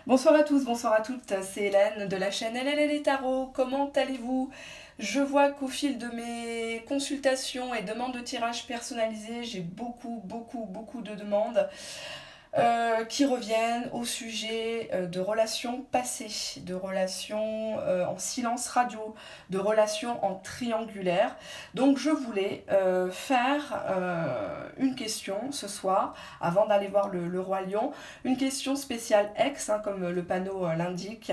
Bonsoir à tous, bonsoir à toutes, c'est Hélène de la chaîne LLL et Tarot. Comment allez-vous? Je vois qu'au fil de mes consultations et demandes de tirage personnalisés, j'ai beaucoup de demandes qui reviennent au sujet de relations passées, de relations en silence radio, de relations en triangulaire. Donc je voulais faire une question ce soir, avant d'aller voir le Roi Lion, une question spéciale ex, hein, comme le panneau l'indique.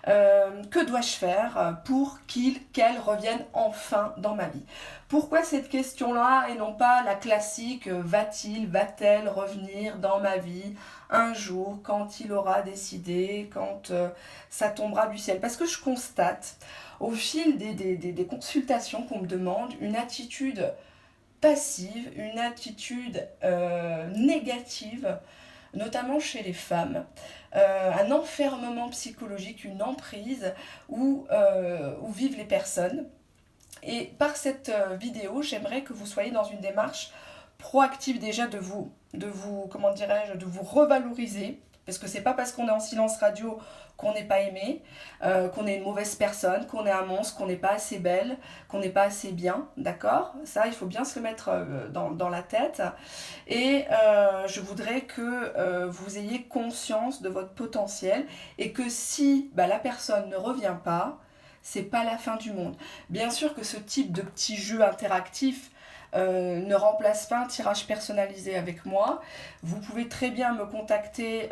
Que dois-je faire pour qu'elle revienne enfin dans ma vie? Pourquoi cette question-là et non pas la classique va-t-il, va-t-elle revenir dans ma vie un jour quand il aura décidé, quand ça tombera du ciel? Parce que je constate au fil des consultations qu'on me demande une attitude passive, une attitude négative, notamment chez les femmes, un enfermement psychologique, une emprise où vivent les personnes. Et par cette vidéo, j'aimerais que vous soyez dans une démarche proactive déjà comment dirais-je, de vous revaloriser. Parce que c'est pas parce qu'on est en silence radio qu'on n'est pas aimé, qu'on est une mauvaise personne, qu'on est un monstre, qu'on n'est pas assez belle, qu'on n'est pas assez bien, d'accord? Ça, il faut bien se le mettre dans la tête. Et je voudrais que vous ayez conscience de votre potentiel et que si la personne ne revient pas, c'est pas la fin du monde. Bien sûr que ce type de petit jeu interactif ne remplace pas un tirage personnalisé avec moi. Vous pouvez très bien me contacter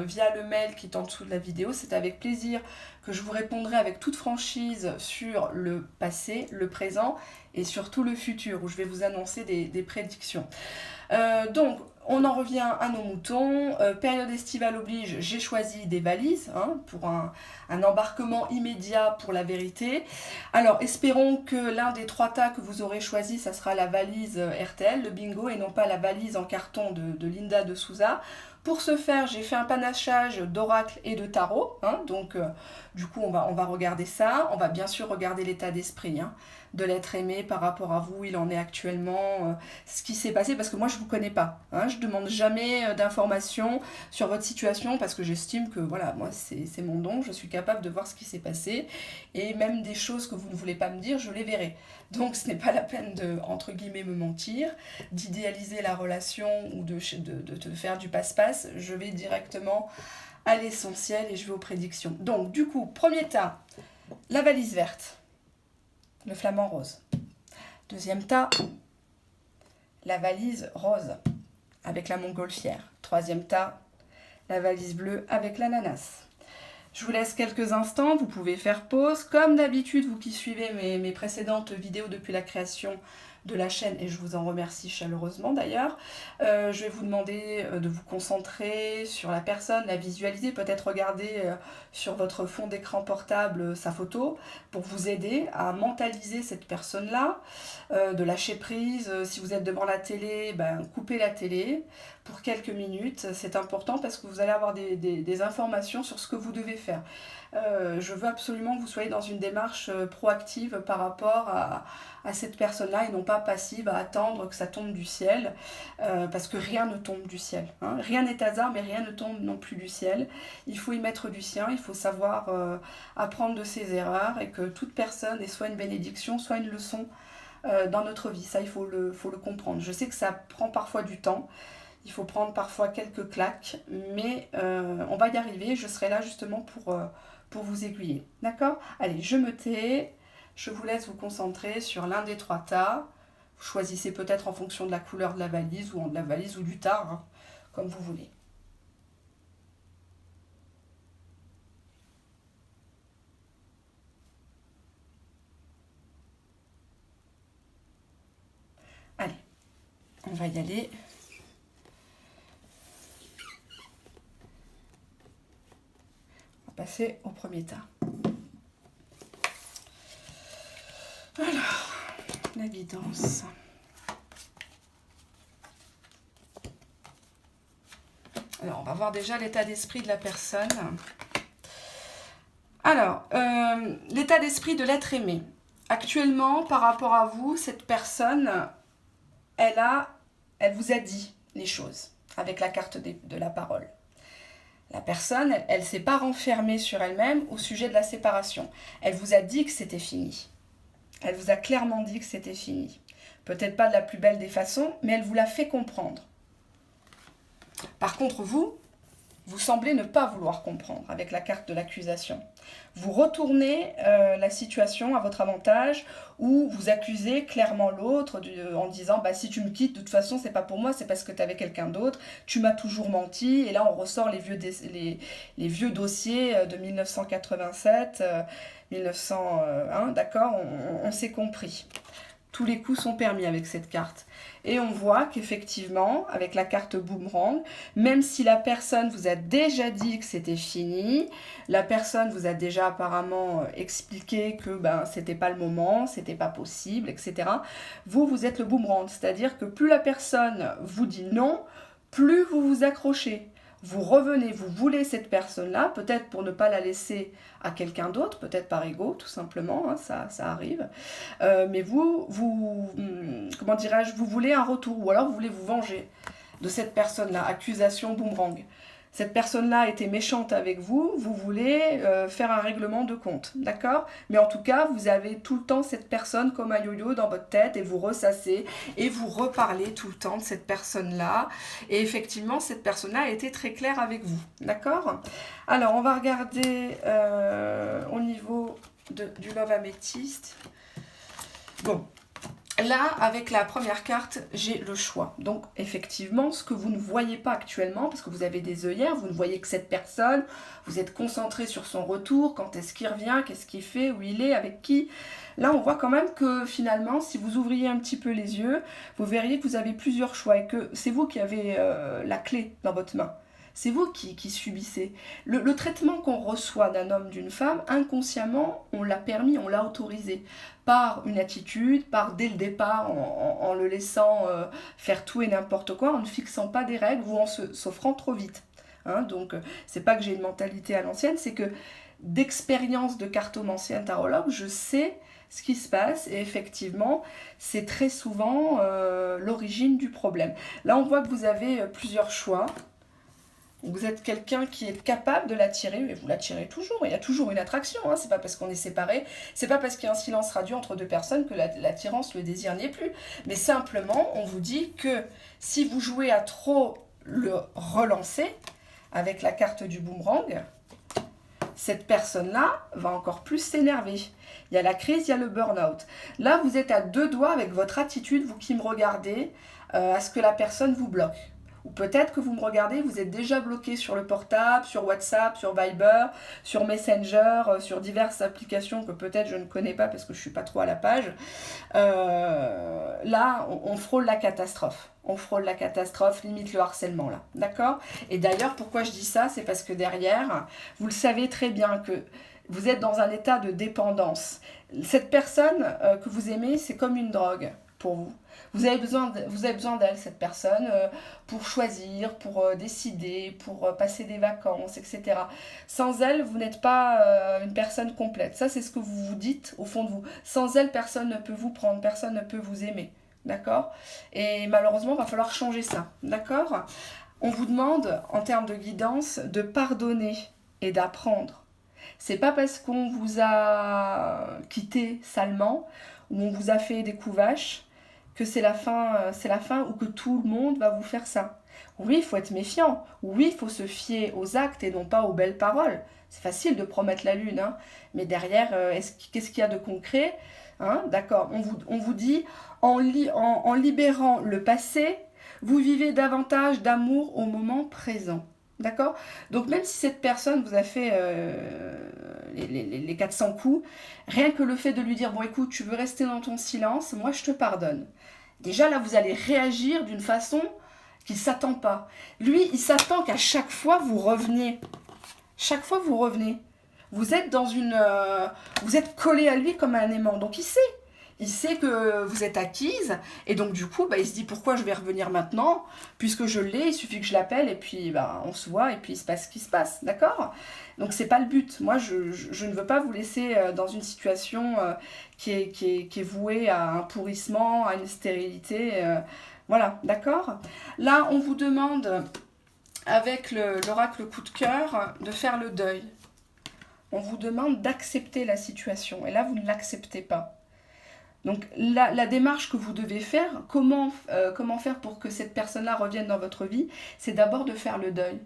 via le mail qui est en dessous de la vidéo. C'est avec plaisir que je vous répondrai avec toute franchise sur le passé, le présent et surtout le futur, où je vais vous annoncer des prédictions. Donc, on en revient à nos moutons. Période estivale oblige, j'ai choisi des valises pour un embarquement immédiat pour la vérité. Alors, espérons que l'un des 3 tas que vous aurez choisi, ça sera la valise RTL, le bingo, et non pas la valise en carton de Linda de Souza. Pour ce faire, j'ai fait un panachage d'oracle et de tarot. Donc, du coup, on va regarder ça. On va bien sûr regarder l'état d'esprit de l'être aimé par rapport à vous, il en est actuellement, ce qui s'est passé, parce que moi je ne vous connais pas. Je ne demande jamais d'informations sur votre situation, parce que j'estime que voilà, moi c'est mon don, je suis capable de voir ce qui s'est passé, et même des choses que vous ne voulez pas me dire, je les verrai. Donc ce n'est pas la peine de, entre guillemets, me mentir, d'idéaliser la relation ou de faire du passe-passe. Je vais directement à l'essentiel et je vais aux prédictions. Donc du coup, premier tas, la valise verte, le flamant rose. Deuxième tas, la valise rose avec la montgolfière. Troisième tas, la valise bleue avec l'ananas. Je vous laisse quelques instants, vous pouvez faire pause. Comme d'habitude, vous qui suivez mes précédentes vidéos depuis la création de la chaîne, et je vous en remercie chaleureusement d'ailleurs, je vais vous demander de vous concentrer sur la personne, la visualiser, peut-être regarder sur votre fond d'écran portable sa photo pour vous aider à mentaliser cette personne-là, de lâcher prise. Si vous êtes devant la télé, coupez la télé pour quelques minutes, c'est important parce que vous allez avoir des informations sur ce que vous devez faire. Je veux absolument que vous soyez dans une démarche proactive par rapport à cette personne-là et non pas passive à attendre que ça tombe du ciel, parce que rien ne tombe du ciel. Rien n'est hasard, mais rien ne tombe non plus du ciel. Il faut y mettre du sien, il faut savoir apprendre de ses erreurs et que toute personne est soit une bénédiction, soit une leçon dans notre vie. Ça, il faut le comprendre. Je sais que ça prend parfois du temps. Il faut prendre parfois quelques claques, mais on va y arriver. Je serai là justement pour vous aiguiller. D'accord? Allez, je me tais. Je vous laisse vous concentrer sur l'un des 3 tas. Vous choisissez peut-être en fonction de la couleur de la valise ou de la valise ou du tas, comme vous voulez. Allez, on va y aller. Passer au premier tas. Alors, la guidance. Alors, on va voir déjà l'état d'esprit de la personne. Alors, l'état d'esprit de l'être aimé. Actuellement, par rapport à vous, cette personne, elle vous a dit les choses avec la carte de la parole. La personne, elle ne s'est pas renfermée sur elle-même au sujet de la séparation. Elle vous a dit que c'était fini. Elle vous a clairement dit que c'était fini. Peut-être pas de la plus belle des façons, mais elle vous l'a fait comprendre. Par contre, vous semblez ne pas vouloir comprendre avec la carte de l'accusation. Vous retournez la situation à votre avantage ou vous accusez clairement l'autre en disant bah, si tu me quittes, de toute façon, c'est pas pour moi, c'est parce que tu avais quelqu'un d'autre, tu m'as toujours menti. Et là, on ressort les vieux dossiers de 1987, 1901, d'accord, on s'est compris. Tous les coups sont permis avec cette carte. Et on voit qu'effectivement, avec la carte boomerang, même si la personne vous a déjà dit que c'était fini, la personne vous a déjà apparemment expliqué que c'était pas le moment, c'était pas possible, etc. Vous êtes le boomerang, c'est-à-dire que plus la personne vous dit non, plus vous vous accrochez. Vous revenez, vous voulez cette personne-là, peut-être pour ne pas la laisser à quelqu'un d'autre, peut-être par ego, tout simplement, hein, ça arrive. Mais comment dirais-je, vous voulez un retour, ou alors vous voulez vous venger de cette personne-là, accusation boomerang. Cette personne-là était méchante avec vous, vous voulez faire un règlement de compte, d'accord? Mais en tout cas, vous avez tout le temps cette personne comme un yo-yo dans votre tête et vous ressassez et vous reparlez tout le temps de cette personne-là. Et effectivement, cette personne-là a été très claire avec vous, d'accord? Alors, on va regarder au niveau du Love Améthyste. Bon. Là, avec la première carte, j'ai le choix. Donc, effectivement, ce que vous ne voyez pas actuellement, parce que vous avez des œillères, vous ne voyez que cette personne, vous êtes concentré sur son retour, quand est-ce qu'il revient, qu'est-ce qu'il fait, où il est, avec qui. Là, on voit quand même que finalement, si vous ouvriez un petit peu les yeux, vous verriez que vous avez plusieurs choix et que c'est vous qui avez la clé dans votre main. C'est vous qui subissez. Le traitement qu'on reçoit d'un homme, d'une femme, inconsciemment, on l'a permis, on l'a autorisé. Par une attitude, par dès le départ, en le laissant faire tout et n'importe quoi, en ne fixant pas des règles ou en s'offrant trop vite. Hein, donc, c'est pas que j'ai une mentalité à l'ancienne, c'est que d'expérience de cartomancienne tarologue, je sais ce qui se passe et effectivement, c'est très souvent l'origine du problème. Là, on voit que vous avez plusieurs choix. Vous êtes quelqu'un qui est capable de l'attirer, mais vous l'attirez toujours. Il y a toujours une attraction. Hein. C'est pas parce qu'on est séparés, c'est pas parce qu'il y a un silence radio entre deux personnes que l'attirance, le désir n'y est plus. Mais simplement, on vous dit que si vous jouez à trop le relancer avec la carte du boomerang, cette personne-là va encore plus s'énerver. Il y a la crise, il y a le burn-out. Là, vous êtes à deux doigts avec votre attitude, vous qui me regardez, à ce que la personne vous bloque. Ou peut-être que vous me regardez, vous êtes déjà bloqué sur le portable, sur WhatsApp, sur Viber, sur Messenger, sur diverses applications que peut-être je ne connais pas parce que je ne suis pas trop à la page. Là, on frôle la catastrophe. On frôle la catastrophe, limite le harcèlement là. D'accord? Et d'ailleurs, pourquoi je dis ça? C'est parce que derrière, vous le savez très bien que vous êtes dans un état de dépendance. Cette personne que vous aimez, c'est comme une drogue pour vous. Vous avez besoin d'elle, cette personne, pour choisir, pour décider, pour passer des vacances, etc. Sans elle, vous n'êtes pas une personne complète. Ça, c'est ce que vous vous dites au fond de vous. Sans elle, personne ne peut vous prendre, personne ne peut vous aimer. D'accord? Et malheureusement, il va falloir changer ça. D'accord? On vous demande, en termes de guidance, de pardonner et d'apprendre. C'est pas parce qu'on vous a quitté salement ou on vous a fait des coups vaches que c'est la fin ou que tout le monde va vous faire ça. Oui, il faut être méfiant. Oui, il faut se fier aux actes et non pas aux belles paroles. C'est facile de promettre la lune, hein. Mais derrière, qu'est-ce qu'il y a de concret, hein? D'accord, on vous dit, en libérant le passé, vous vivez davantage d'amour au moment présent. D'accord? Donc même si cette personne vous a fait les 400 coups, rien que le fait de lui dire, bon écoute, tu veux rester dans ton silence, moi je te pardonne. Déjà là, vous allez réagir d'une façon qu'il ne s'attend pas. Lui, il s'attend qu'à chaque fois vous reveniez. Chaque fois vous revenez. Vous êtes vous êtes collé à lui comme un aimant. Donc il sait. Il sait que vous êtes acquise et donc du coup il se dit pourquoi je vais revenir maintenant puisque je l'ai, il suffit que je l'appelle et puis on se voit et puis il se passe ce qui se passe, d'accord? Donc c'est pas le but. Moi je ne veux pas vous laisser dans une situation qui est vouée à un pourrissement, à une stérilité, voilà, d'accord? Là on vous demande avec l'oracle coup de cœur, de faire le deuil. On vous demande d'accepter la situation. Et là, vous ne l'acceptez pas. Donc, la démarche que vous devez faire, comment faire pour que cette personne-là revienne dans votre vie, c'est d'abord de faire le deuil.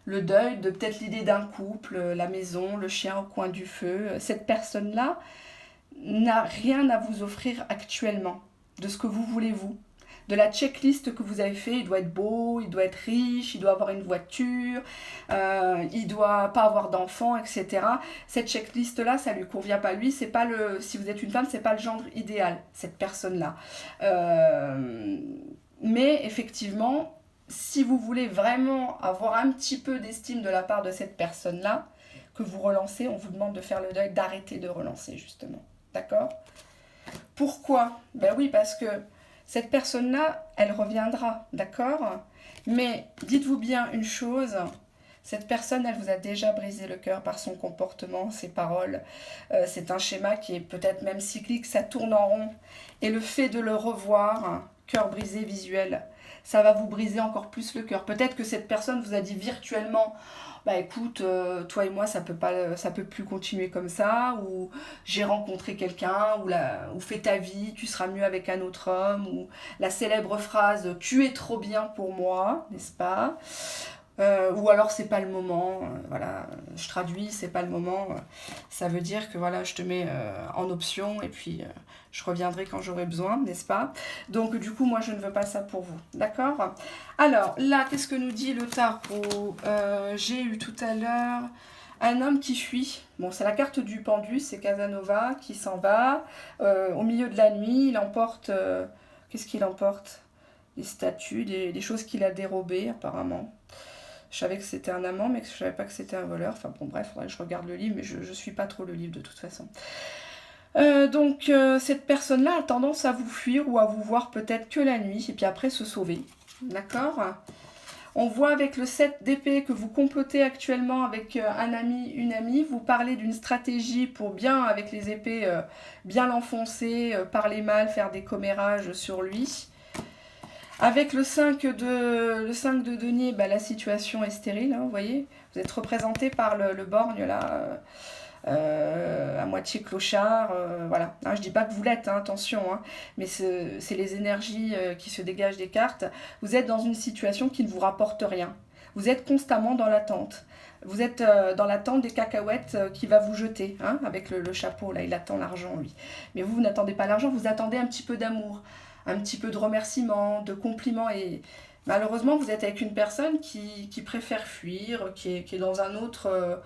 Le deuil de peut-être l'idée d'un couple, la maison, le chien au coin du feu. Cette personne-là n'a rien à vous offrir actuellement de ce que vous voulez vous. De la checklist que vous avez fait, il doit être beau, il doit être riche, il doit avoir une voiture, il doit pas avoir d'enfants, etc. Cette checklist-là, ça lui convient pas. Lui, c'est pas si vous êtes une femme, c'est pas le genre idéal, cette personne-là. Mais effectivement, si vous voulez vraiment avoir un petit peu d'estime de la part de cette personne-là, que vous relancez, on vous demande de faire le deuil, d'arrêter de relancer, justement. D'accord ? Pourquoi ? Ben oui, parce que cette personne-là, elle reviendra, d'accord ? Mais dites-vous bien une chose, cette personne, elle vous a déjà brisé le cœur par son comportement, ses paroles. C'est un schéma qui est peut-être même cyclique, ça tourne en rond. Et le fait de le revoir, cœur brisé visuel, ça va vous briser encore plus le cœur. Peut-être que cette personne vous a dit virtuellement, bah écoute, toi et moi, ça peut plus continuer comme ça, ou j'ai rencontré quelqu'un, ou fais ta vie, tu seras mieux avec un autre homme, ou la célèbre phrase, tu es trop bien pour moi, n'est-ce pas ? Ou alors c'est pas le moment, voilà, je traduis, c'est pas le moment, ça veut dire que voilà, je te mets en option et puis je reviendrai quand j'aurai besoin, n'est-ce pas ? Donc du coup, moi je ne veux pas ça pour vous, d'accord ? Alors là, qu'est-ce que nous dit le tarot ? J'ai eu tout à l'heure un homme qui fuit. Bon, c'est la carte du pendu, c'est Casanova qui s'en va. Au milieu de la nuit, il emporte... qu'est-ce qu'il emporte ? Des statues, des choses qu'il a dérobées apparemment. Je savais que c'était un amant, mais je ne savais pas que c'était un voleur. Enfin bon, bref, faudrait que je regarde le livre, mais je ne suis pas trop le livre de toute façon. Donc, cette personne-là a tendance à vous fuir ou à vous voir peut-être que la nuit, et puis après se sauver. D'accord ? On voit avec le 7 d'épée que vous complotez actuellement avec un ami, une amie. Vous parlez d'une stratégie pour bien, avec les épées, bien l'enfoncer, parler mal, faire des commérages sur lui. Avec le 5 de denier, bah, la situation est stérile, hein, vous voyez. Vous êtes représenté par le borgne, là, à moitié clochard, voilà. Hein, je dis pas que vous l'êtes, hein, attention, hein, mais c'est les énergies qui se dégagent des cartes. Vous êtes dans une situation qui ne vous rapporte rien. Vous êtes constamment dans l'attente. Vous êtes dans l'attente des cacahuètes qu'il va vous jeter, hein, avec le chapeau, là, il attend l'argent, lui. Mais vous n'attendez pas l'argent, vous attendez un petit peu d'amour. Un petit peu de remerciements, de compliments, et malheureusement vous êtes avec une personne qui préfère fuir, qui est dans un autre,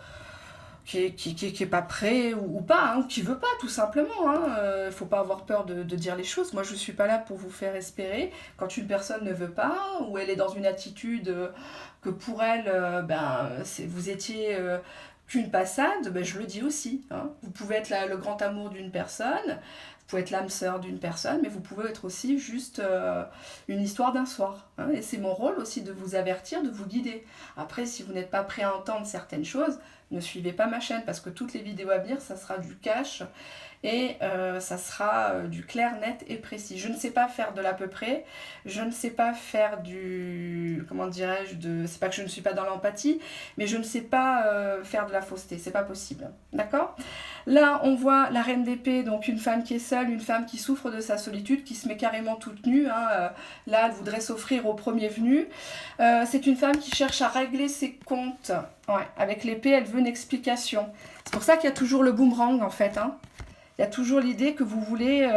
qui est pas prêt ou pas, hein, ou qui veut pas tout simplement. Hein. Faut pas avoir peur de dire les choses. Moi je suis pas là pour vous faire espérer. Quand une personne ne veut pas, ou elle est dans une attitude que pour elle, vous étiez qu'une passade, ben, je le dis aussi. Hein. Vous pouvez être le grand amour d'une personne, vous pouvez être l'âme sœur d'une personne, mais vous pouvez être aussi juste une histoire d'un soir. Hein. Et c'est mon rôle aussi de vous avertir, de vous guider. Après, si vous n'êtes pas prêt à entendre certaines choses, ne suivez pas ma chaîne, parce que toutes les vidéos à venir, ça sera du cash et ça sera du clair, net et précis. Je ne sais pas faire de l'à peu près, je ne sais pas faire du... Comment dirais-je, c'est pas que je ne suis pas dans l'empathie, mais je ne sais pas faire de la fausseté, c'est pas possible. D'accord ? Là, on voit la reine d'épée, donc une femme qui est seule, une femme qui souffre de sa solitude, qui se met carrément toute nue. Hein, là, elle voudrait s'offrir au premier venu. C'est une femme qui cherche à régler ses comptes. Ouais, avec l'épée, elle veut une explication. C'est pour ça qu'il y a toujours le boomerang, en fait. Hein. Il y a toujours l'idée que vous voulez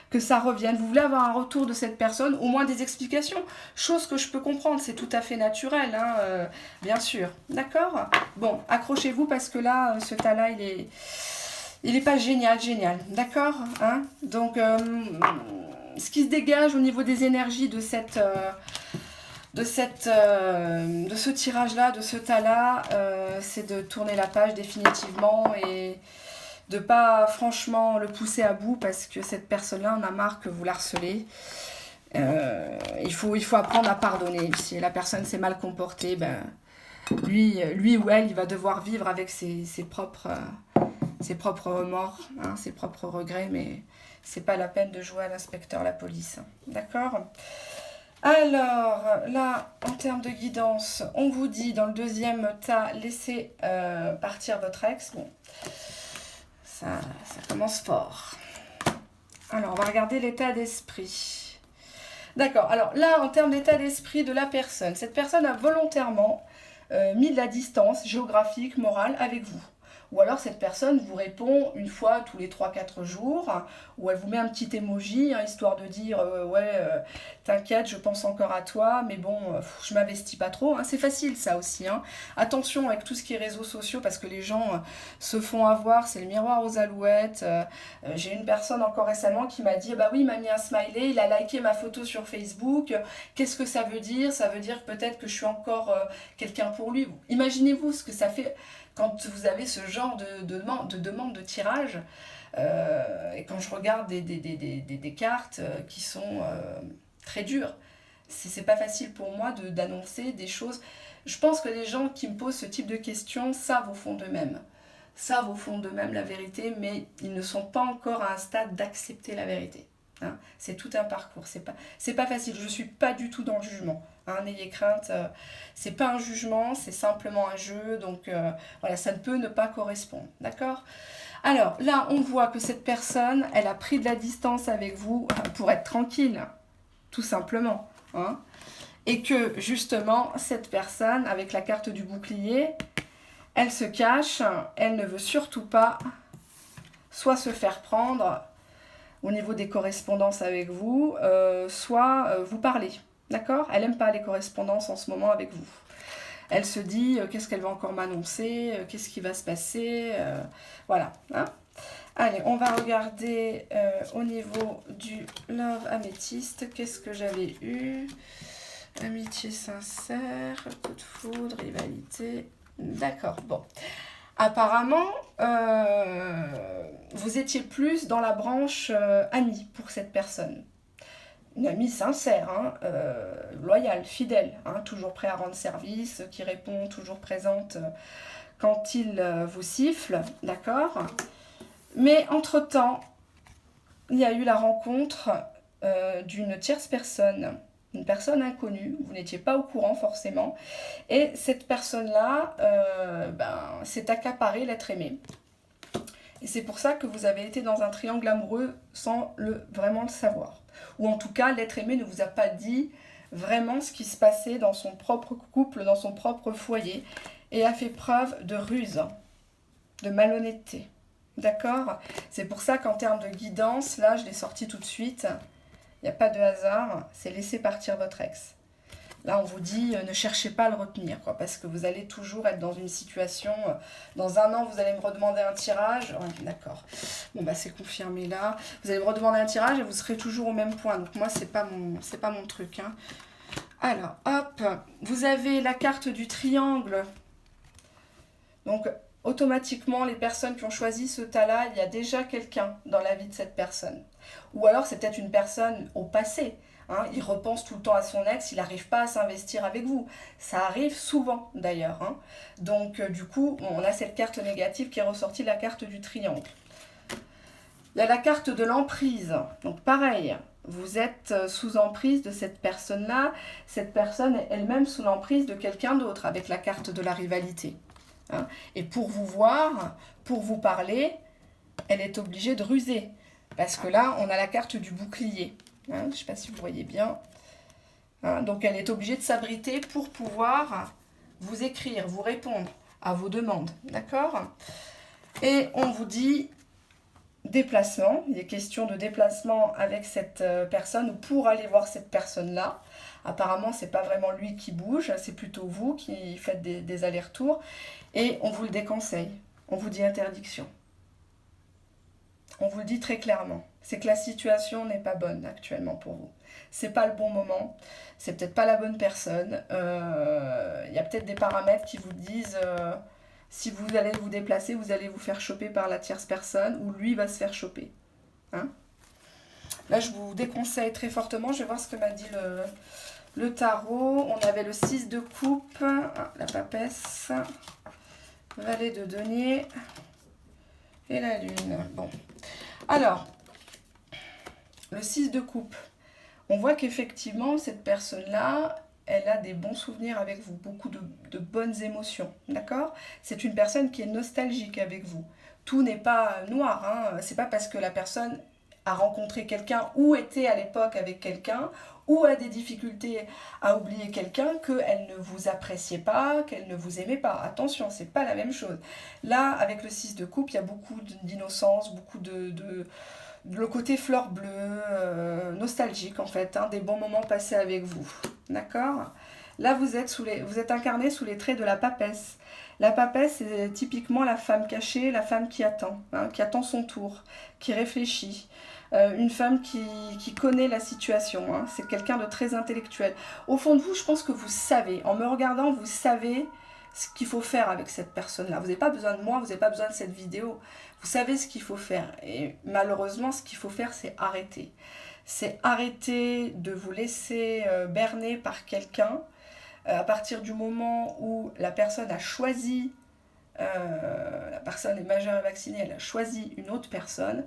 que ça revienne. Vous voulez avoir un retour de cette personne, au moins des explications. Chose que je peux comprendre, c'est tout à fait naturel, hein, bien sûr. D'accord ? Bon, accrochez-vous parce que là, ce tas-là, il est pas génial. D'accord ? Hein ? Donc, ce qui se dégage au niveau des énergies de ce tirage-là, de ce tas-là, c'est de tourner la page définitivement et de pas franchement le pousser à bout parce que cette personne-là en a marre que vous la harcelez. Il faut apprendre à pardonner. Si la personne s'est mal comportée, ben, lui ou elle, il va devoir vivre avec ses propres remords, hein, ses propres regrets, mais c'est pas la peine de jouer à l'inspecteur, la police. D'accord ? Alors, là, en termes de guidance, on vous dit dans le deuxième tas, laissez partir votre ex. Bon, ça commence fort. Alors, on va regarder l'état d'esprit. D'accord, alors là, en termes d'état d'esprit de la personne, cette personne a volontairement mis de la distance géographique, morale avec vous. Ou alors cette personne vous répond une fois tous les 3-4 jours, ou elle vous met un petit emoji, hein, histoire de dire ouais, t'inquiète, je pense encore à toi, mais bon, je m'investis pas trop. Hein. C'est facile ça aussi. Hein. Attention avec tout ce qui est réseaux sociaux, parce que les gens se font avoir, c'est le miroir aux alouettes. J'ai une personne encore récemment qui m'a dit, bah oui, il m'a mis un smiley, il a liké ma photo sur Facebook. Qu'est-ce que ça veut dire? Ça veut dire peut-être que je suis encore quelqu'un pour lui. Imaginez-vous ce que ça fait quand vous avez ce genre de demande de tirage, et quand je regarde des cartes qui sont très dures, c'est pas facile pour moi d'annoncer des choses. Je pense que les gens qui me posent ce type de questions savent au fond d'eux-mêmes. Savent au fond d'eux-mêmes la vérité, mais ils ne sont pas encore à un stade d'accepter la vérité. Hein. C'est tout un parcours, c'est pas facile, je suis pas du tout dans le jugement. Hein, n'ayez crainte, c'est pas un jugement, c'est simplement un jeu, donc voilà, ça ne peut ne pas correspondre, d'accord? Alors là, on voit que cette personne, elle a pris de la distance avec vous pour être tranquille, tout simplement. Hein, et que justement, cette personne, avec la carte du bouclier, elle se cache, elle ne veut surtout pas soit se faire prendre au niveau des correspondances avec vous, soit vous parler. D'accord? Elle n'aime pas les correspondances en ce moment avec vous. Elle se dit, qu'est-ce qu'elle va encore m'annoncer? Qu'est-ce qui va se passer? Voilà. Hein. Allez, on va regarder au niveau du Love Améthyste. Qu'est-ce que j'avais eu? Amitié sincère, coup de foudre, rivalité. D'accord, bon. Apparemment, vous étiez plus dans la branche amie pour cette personne. Une amie sincère, hein, loyale, fidèle, hein, toujours prêt à rendre service, qui répond, toujours présente quand il vous siffle, d'accord? Mais entre-temps, il y a eu la rencontre d'une tierce personne, une personne inconnue, vous n'étiez pas au courant forcément, et cette personne-là s'est accaparée l'être aimé. Et c'est pour ça que vous avez été dans un triangle amoureux sans vraiment le savoir. Ou en tout cas, l'être aimé ne vous a pas dit vraiment ce qui se passait dans son propre couple, dans son propre foyer, et a fait preuve de ruse, de malhonnêteté. D'accord? C'est pour ça qu'en termes de guidance, là, je l'ai sorti tout de suite. Il n'y a pas de hasard, c'est laisser partir votre ex. Là, on vous dit, ne cherchez pas à le retenir, quoi, parce que vous allez toujours être dans une situation... dans un an, vous allez me redemander un tirage. Ouais, d'accord. Bon, bah, c'est confirmé là. Vous allez me redemander un tirage et vous serez toujours au même point. Donc, moi, c'est pas mon truc. Hein. Alors, hop. Vous avez la carte du triangle. Donc, automatiquement, les personnes qui ont choisi ce tas-là, il y a déjà quelqu'un dans la vie de cette personne. Ou alors, c'est peut-être une personne au passé. Hein, il repense tout le temps à son ex, il n'arrive pas à s'investir avec vous. Ça arrive souvent d'ailleurs. Hein. Donc du coup, on a cette carte négative qui est ressortie, la carte du triangle. Il y a la carte de l'emprise. Donc pareil, vous êtes sous emprise de cette personne-là. Cette personne est elle-même sous l'emprise de quelqu'un d'autre avec la carte de la rivalité. Hein. Et pour vous voir, pour vous parler, elle est obligée de ruser. Parce que là, on a la carte du bouclier. Hein, je ne sais pas si vous voyez bien. Hein, donc elle est obligée de s'abriter pour pouvoir vous écrire, vous répondre à vos demandes. D'accord? Et on vous dit déplacement. Il est question de déplacement avec cette personne ou pour aller voir cette personne-là. Apparemment, ce n'est pas vraiment lui qui bouge, c'est plutôt vous qui faites des allers-retours. Et on vous le déconseille. On vous dit interdiction. On vous le dit très clairement. C'est que la situation n'est pas bonne actuellement pour vous. C'est pas le bon moment. C'est peut-être pas la bonne personne. Il y a peut-être des paramètres qui vous disent si vous allez vous déplacer, vous allez vous faire choper par la tierce personne ou lui va se faire choper. Hein? Là, je vous déconseille très fortement. Je vais voir ce que m'a dit le tarot. On avait le 6 de coupe, la papesse, valet de denier et la lune. Bon. Alors, le 6 de coupe. On voit qu'effectivement, cette personne-là, elle a des bons souvenirs avec vous, beaucoup de bonnes émotions, d'accord? C'est une personne qui est nostalgique avec vous. Tout n'est pas noir, hein. C'est pas parce que la personne a rencontré quelqu'un ou était à l'époque avec quelqu'un ou a des difficultés à oublier quelqu'un qu'elle ne vous appréciait pas, qu'elle ne vous aimait pas. Attention, c'est pas la même chose. Là, avec le 6 de coupe, il y a beaucoup d'innocence, beaucoup le côté fleur bleue, nostalgique en fait, hein, des bons moments passés avec vous. D'accord? Là, vous êtes incarné sous les traits de la papesse. La papesse, c'est typiquement la femme cachée, la femme hein, qui attend son tour, qui réfléchit. Une femme qui connaît la situation, hein. C'est quelqu'un de très intellectuel. Au fond de vous, je pense que vous savez, en me regardant, vous savez ce qu'il faut faire avec cette personne-là. Vous n'avez pas besoin de moi, vous n'avez pas besoin de cette vidéo. Vous savez ce qu'il faut faire. Et malheureusement, ce qu'il faut faire, c'est arrêter. C'est arrêter de vous laisser berner par quelqu'un à partir du moment où la personne a choisi, la personne est majeure et vaccinée, elle a choisi une autre personne.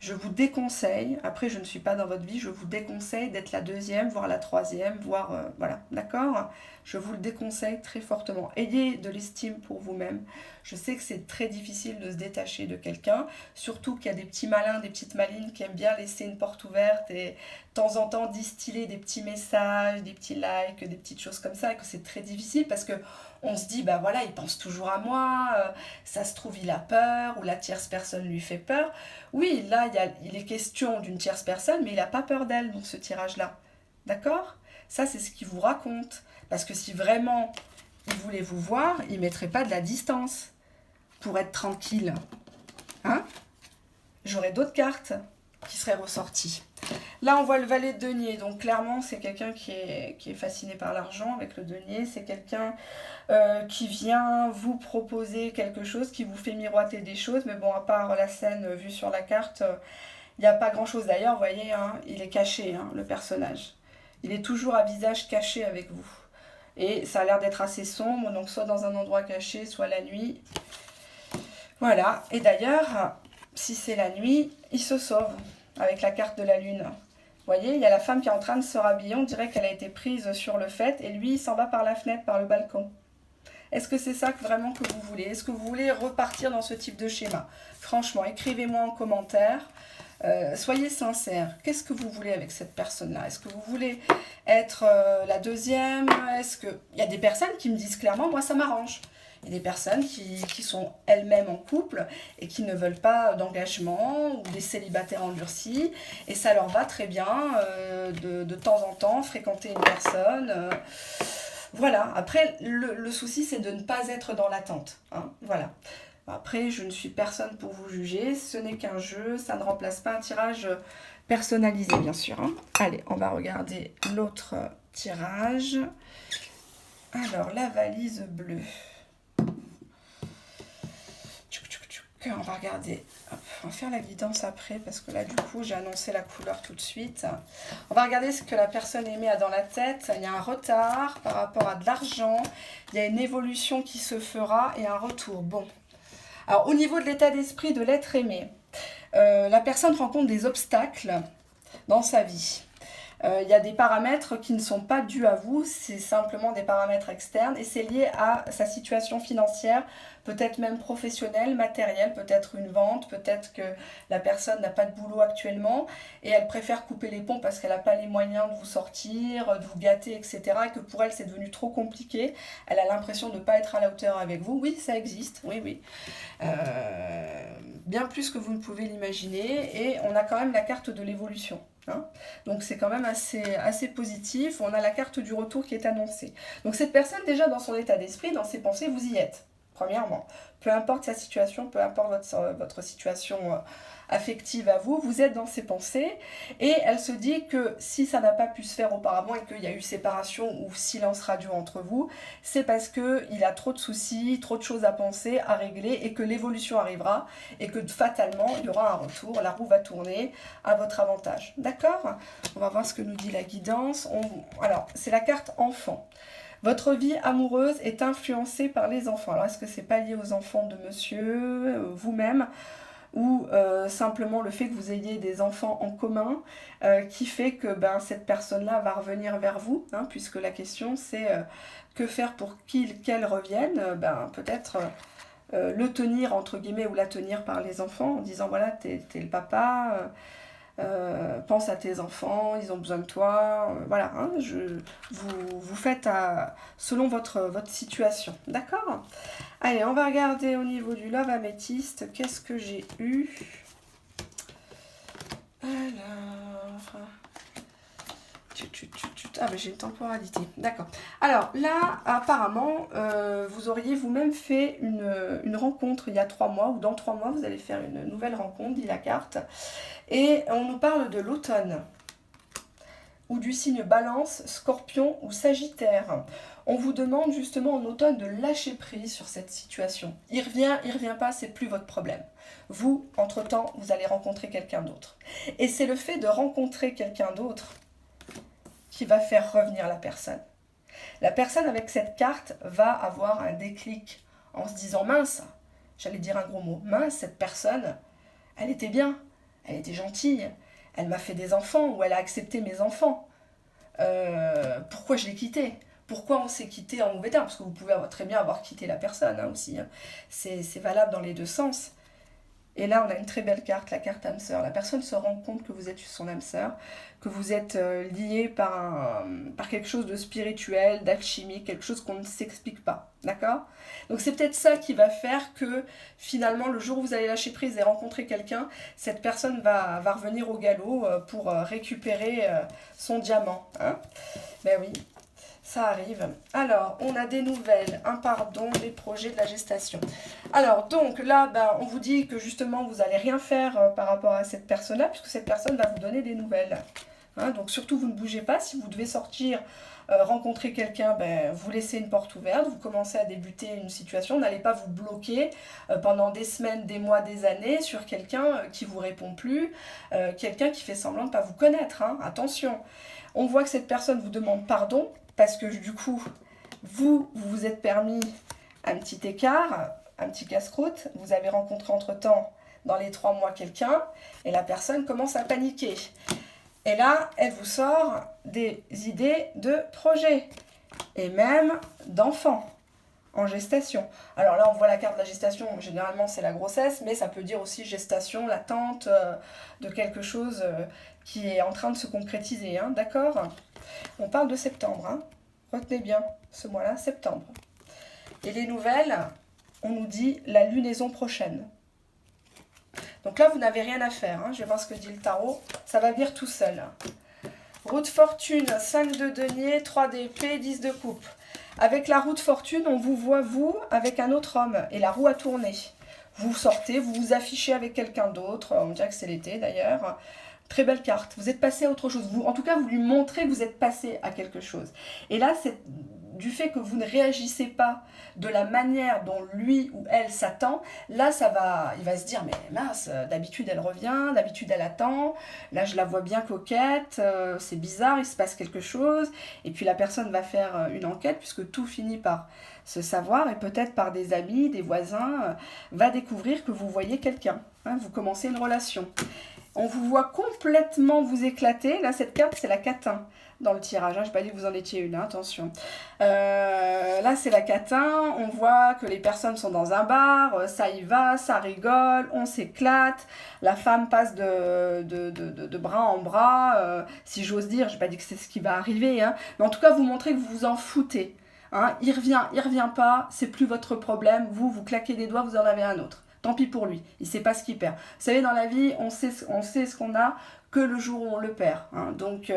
Je vous déconseille, après je ne suis pas dans votre vie, je vous déconseille d'être la deuxième, voire la troisième, voire voilà, d'accord? Je vous le déconseille très fortement. Ayez de l'estime pour vous-même. Je sais que c'est très difficile de se détacher de quelqu'un, surtout qu'il y a des petits malins, des petites malines qui aiment bien laisser une porte ouverte et de temps en temps distiller des petits messages, des petits likes, des petites choses comme ça, et que c'est très difficile parce que on se dit, bah voilà, il pense toujours à moi, ça se trouve il a peur, ou la tierce personne lui fait peur. Oui, là, il est question d'une tierce personne, mais il n'a pas peur d'elle dans ce tirage-là. D'accord? Ça, c'est ce qu'il vous raconte. Parce que si vraiment il voulait vous voir, il ne mettrait pas de la distance pour être tranquille. Hein? J'aurais d'autres cartes qui seraient ressorties. Là, on voit le valet de denier. Donc, clairement, c'est quelqu'un qui est fasciné par l'argent avec le denier. C'est quelqu'un qui vient vous proposer quelque chose, qui vous fait miroiter des choses. Mais bon, à part la scène vue sur la carte, il n'y a pas grand-chose. D'ailleurs, vous voyez, hein, il est caché, hein, le personnage. Il est toujours à visage caché avec vous. Et ça a l'air d'être assez sombre, donc soit dans un endroit caché, soit la nuit. Voilà. Et d'ailleurs, si c'est la nuit, il se sauve avec la carte de la lune. Vous voyez, il y a la femme qui est en train de se rhabiller, on dirait qu'elle a été prise sur le fait, et lui, il s'en va par la fenêtre, par le balcon. Est-ce que c'est ça vraiment que vous voulez? Est-ce que vous voulez repartir dans ce type de schéma? Franchement, écrivez-moi en commentaire. Soyez sincères. Qu'est-ce que vous voulez avec cette personne-là? Est-ce que vous voulez être la deuxième? Il y a des personnes qui me disent clairement, moi, ça m'arrange. Il y a des personnes qui sont elles-mêmes en couple et qui ne veulent pas d'engagement ou des célibataires endurcis. Et ça leur va très bien de temps en temps fréquenter une personne. Voilà. Après, le souci, c'est de ne pas être dans l'attente. Hein. Voilà. Après, je ne suis personne pour vous juger. Ce n'est qu'un jeu. Ça ne remplace pas un tirage personnalisé, bien sûr. Hein. Allez, on va regarder l'autre tirage. Alors, la valise bleue. On va regarder, hop, on va faire la guidance après parce que là du coup j'ai annoncé la couleur tout de suite. On va regarder ce que la personne aimée a dans la tête. Il y a un retard par rapport à de l'argent, il y a une évolution qui se fera et un retour. Bon, alors au niveau de l'état d'esprit de l'être aimé, la personne rencontre des obstacles dans sa vie. Il y a des paramètres qui ne sont pas dus à vous, c'est simplement des paramètres externes et c'est lié à sa situation financière, peut-être même professionnelle, matérielle, peut-être une vente, peut-être que la personne n'a pas de boulot actuellement et elle préfère couper les ponts parce qu'elle n'a pas les moyens de vous sortir, de vous gâter, etc. et que pour elle c'est devenu trop compliqué. Elle a l'impression de ne pas être à la hauteur avec vous. Oui, ça existe, oui. Bien plus que vous ne pouvez l'imaginer et on a quand même la carte de l'évolution. Hein, donc c'est quand même assez positif. On a la carte du retour qui est annoncée. Donc cette personne déjà dans son état d'esprit, dans ses pensées, vous y êtes. Premièrement, peu importe sa situation, peu importe votre situation affective à vous, vous êtes dans ses pensées et elle se dit que si ça n'a pas pu se faire auparavant et qu'il y a eu séparation ou silence radio entre vous, c'est parce qu'il a trop de soucis, trop de choses à penser, à régler et que l'évolution arrivera et que fatalement il y aura un retour, la roue va tourner à votre avantage. D'accord? On va voir ce que nous dit la guidance. Alors, c'est la carte enfant. Votre vie amoureuse est influencée par les enfants. Alors, est-ce que c'est pas lié aux enfants de monsieur, vous-même? ou simplement le fait que vous ayez des enfants en commun qui fait que cette personne-là va revenir vers vous, hein, puisque la question c'est que faire pour qu'elle revienne, peut-être le tenir entre guillemets ou la tenir par les enfants en disant voilà t'es le papa, pense à tes enfants, ils ont besoin de toi, voilà, hein, vous faites selon votre situation, d'accord? Allez, on va regarder au niveau du love améthyste, qu'est-ce que j'ai eu? Alors... Ah, mais j'ai une temporalité, d'accord. Alors là, apparemment, vous auriez vous-même fait une rencontre il y a 3 mois, ou dans 3 mois, vous allez faire une nouvelle rencontre, dit la carte. Et on nous parle de l'automne, ou du signe Balance, Scorpion ou Sagittaire. On vous demande justement en automne de lâcher prise sur cette situation. Il revient pas, c'est plus votre problème. Vous, entre-temps, vous allez rencontrer quelqu'un d'autre. Et c'est le fait de rencontrer quelqu'un d'autre qui va faire revenir la personne. La personne avec cette carte va avoir un déclic en se disant mince, j'allais dire un gros mot, mince, cette personne, elle était bien, elle était gentille, elle m'a fait des enfants ou elle a accepté mes enfants. Pourquoi je l'ai quittée? Pourquoi on s'est quitté en mauvais termes? Parce que vous pouvez très bien avoir quitté la personne hein, aussi. Hein. C'est valable dans les deux sens. Et là, on a une très belle carte, la carte âme sœur. La personne se rend compte que vous êtes son âme sœur, que vous êtes lié par quelque chose de spirituel, d'alchimique, quelque chose qu'on ne s'explique pas. D'accord? Donc c'est peut-être ça qui va faire que finalement, le jour où vous allez lâcher prise et rencontrer quelqu'un, cette personne va revenir au galop pour récupérer son diamant. Hein? Ben oui. Ça arrive. Alors, on a des nouvelles, un pardon, des projets de la gestation. Alors, donc là, on vous dit que justement, vous n'allez rien faire par rapport à cette personne-là, puisque cette personne va vous donner des nouvelles. Hein, donc, surtout, vous ne bougez pas. Si vous devez sortir, rencontrer quelqu'un, vous laissez une porte ouverte, vous commencez à débuter une situation. N'allez pas vous bloquer pendant des semaines, des mois, des années sur quelqu'un qui ne vous répond plus, quelqu'un qui fait semblant de ne pas vous connaître. Hein, attention. On voit que cette personne vous demande pardon, parce que du coup, vous vous êtes permis un petit écart, un petit casse-croûte, vous avez rencontré entre-temps, dans les 3 mois, quelqu'un, et la personne commence à paniquer. Et là, elle vous sort des idées de projet, et même d'enfants en gestation. Alors là, on voit la carte de la gestation, généralement c'est la grossesse, mais ça peut dire aussi gestation, l'attente de quelque chose qui est en train de se concrétiser, hein, d'accord ? On parle de septembre, hein. Retenez bien ce mois-là, septembre. Et les nouvelles, on nous dit la lunaison prochaine. Donc là, vous n'avez rien à faire, hein. Je vais voir ce que dit le tarot, ça va venir tout seul. Roue de fortune, 5 de denier, 3 d'épée, 10 de coupe. Avec la roue de fortune, on vous voit, vous, avec un autre homme, et la roue a tourné. Vous sortez, vous vous affichez avec quelqu'un d'autre, on dirait que c'est l'été d'ailleurs. Très belle carte, vous êtes passé à autre chose. En tout cas, vous lui montrez que vous êtes passé à quelque chose. Et là, c'est du fait que vous ne réagissez pas de la manière dont lui ou elle s'attend, là, il va se dire, mais mince, d'habitude elle revient, d'habitude elle attend, là je la vois bien coquette, c'est bizarre, il se passe quelque chose. Et puis la personne va faire une enquête, puisque tout finit par se savoir, et peut-être par des amis, des voisins, va découvrir que vous voyez quelqu'un, hein, vous commencez une relation. On vous voit complètement vous éclater. Là, cette carte, c'est la catin dans le tirage. Hein. Je n'ai pas dit que vous en étiez une, hein, attention. Là, c'est la catin. On voit que les personnes sont dans un bar. Ça y va, ça rigole, on s'éclate. La femme passe de bras en bras. Si j'ose dire, je n'ai pas dit que c'est ce qui va arriver. Hein. Mais en tout cas, vous montrez que vous vous en foutez. Hein. Il revient pas. C'est plus votre problème. Vous claquez des doigts, vous en avez un autre. Tant pis pour lui, il ne sait pas ce qu'il perd. Vous savez, dans la vie, on sait ce qu'on a que le jour où on le perd. Hein. Donc,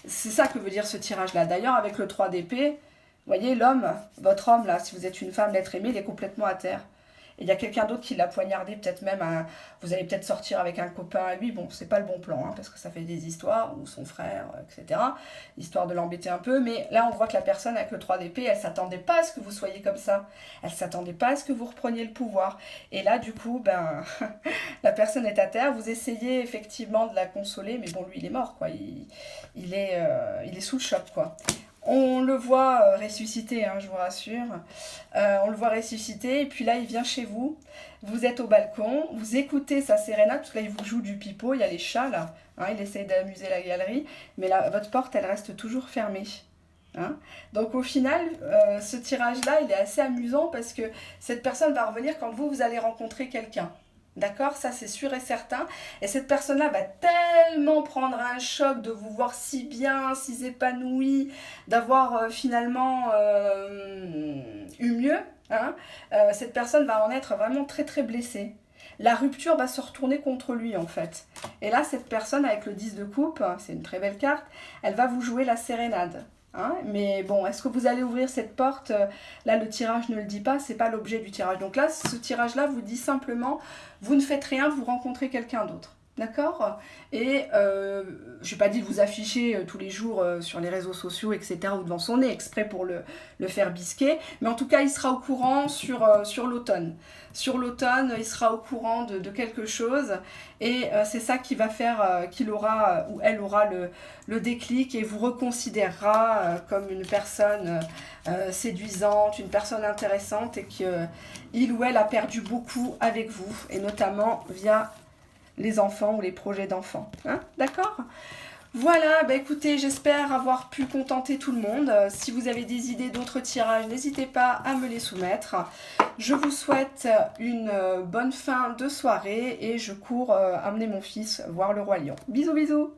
c'est ça que veut dire ce tirage-là. D'ailleurs, avec le 3 d'épée, vous voyez, l'homme, votre homme, là, si vous êtes une femme, l'être aimé, il est complètement à terre. Et il y a quelqu'un d'autre qui l'a poignardé, peut-être même, vous allez peut-être sortir avec un copain à lui. Bon, c'est pas le bon plan, hein, parce que ça fait des histoires, ou son frère, etc. Histoire de l'embêter un peu. Mais là, on voit que la personne avec le 3 d'épée, elle s'attendait pas à ce que vous soyez comme ça. Elle s'attendait pas à ce que vous repreniez le pouvoir. Et là, du coup, la personne est à terre. Vous essayez effectivement de la consoler, mais bon, lui, il est mort, quoi. Il est sous le choc, quoi. On le voit ressusciter, hein, je vous rassure. On le voit ressusciter, et puis là, il vient chez vous. Vous êtes au balcon, vous écoutez sa sérénade, parce que là, il vous joue du pipeau, il y a les chats, là. Hein, il essaye d'amuser la galerie, mais là, votre porte, elle reste toujours fermée. Hein. Donc au final, ce tirage-là, il est assez amusant parce que cette personne va revenir quand vous allez rencontrer quelqu'un. D'accord? Ça, c'est sûr et certain. Et cette personne-là va tellement prendre un choc de vous voir si bien, si épanouie, d'avoir finalement eu mieux. Hein, cette personne va en être vraiment très très blessée. La rupture va se retourner contre lui en fait. Et là, cette personne avec le 10 de coupe, c'est une très belle carte, elle va vous jouer la sérénade. Hein, mais bon, est-ce que vous allez ouvrir cette porte? Là, le tirage ne le dit pas, c'est pas l'objet du tirage. Donc là, ce tirage-là vous dit simplement, vous ne faites rien, vous rencontrez quelqu'un d'autre. D'accord? Et je n'ai pas dit de vous afficher tous les jours sur les réseaux sociaux, etc., ou devant son nez, exprès pour le faire bisquer. Mais en tout cas, il sera au courant sur l'automne. Sur l'automne, il sera au courant de quelque chose. Et c'est ça qui va faire qu'il aura ou elle aura le déclic et vous reconsidérera comme une personne séduisante, une personne intéressante et qu'il ou elle a perdu beaucoup avec vous. Et notamment via les enfants ou les projets d'enfants. Hein, d'accord? Voilà, bah écoutez, j'espère avoir pu contenter tout le monde. Si vous avez des idées d'autres tirages, n'hésitez pas à me les soumettre. Je vous souhaite une bonne fin de soirée et je cours amener mon fils voir le Roi Lion. Bisous, bisous!